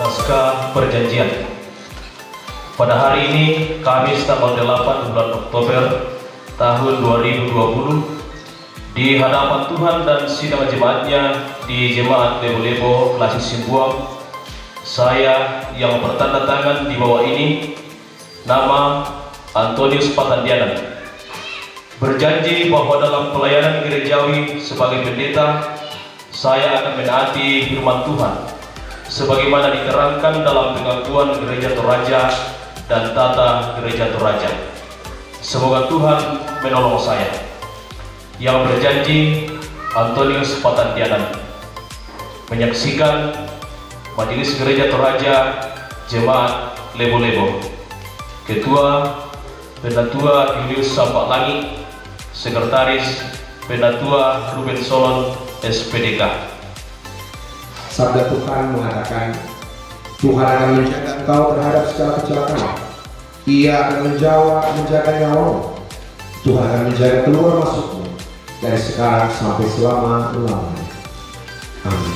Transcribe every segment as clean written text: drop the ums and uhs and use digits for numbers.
Naskah Perjanjian. Pada hari ini, Kamis tanggal 8 bulan Oktober tahun 2020, di hadapan Tuhan dan sidang jemaatnya di Jemaat Lebo-Lebo Klasi Simbuang, saya yang bertanda tangan di bawah ini, nama Antonius Patandianan, berjanji bahwa dalam pelayanan gerejawi sebagai pendeta, saya akan menaati firman Tuhan sebagaimana diterangkan dalam pengakuan Gereja Toraja dan Tata Gereja Toraja. Semoga Tuhan menolong saya. Yang berjanji, Antonius Patandianan, menyaksikan Majelis Gereja Toraja Jemaat Lebo-Lebo. Ketua Pendatua Julius Sampaklangi, Sekretaris Pendatua Ruben Solon SPDK. Sabda Tuhan mengatakan, Tuhan akan menjaga engkau terhadap segala kecelakaan. Ia akan menjaga nyawamu. Tuhan akan menjaga keluar masukmu dari sekarang sampai selama-lamanya. Amin.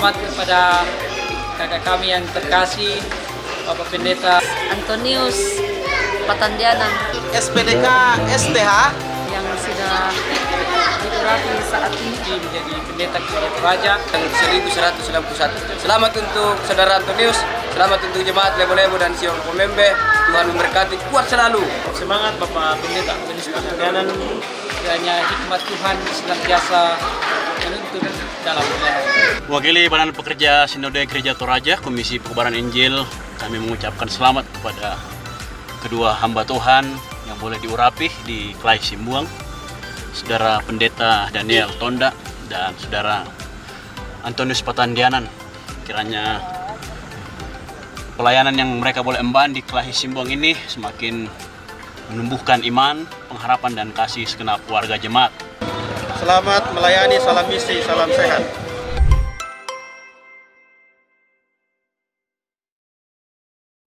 Selamat kepada kakak kami yang terkasih, Bapak Pendeta Antonius Patandianan, SPDK STH yang sudah diurapi saat ini menjadi pendeta Gereja Toraja yang 1191. Selamat untuk saudara Antonius, selamat untuk jemaat Lebo-Lebo dan Sion Komembe. Tuhan memberkati, kuat selalu. Semangat Bapak Pendeta Antonius Patandianan, kiranya hikmat Tuhan senantiasa menuntun dalam pelayanan. Wakili Badan Pekerja Sinode Gereja Toraja, Komisi Pengubaran Injil, kami mengucapkan selamat kepada kedua hamba Tuhan yang boleh diurapi di Klai Simbuang, Saudara Pendeta Daniel Tonda dan Saudara Antonius Patandianan. Kiranya pelayanan yang mereka boleh emban di Klai Simbuang ini semakin menumbuhkan iman, pengharapan dan kasih segenap warga jemaat. Selamat melayani, salam misi, salam sehat.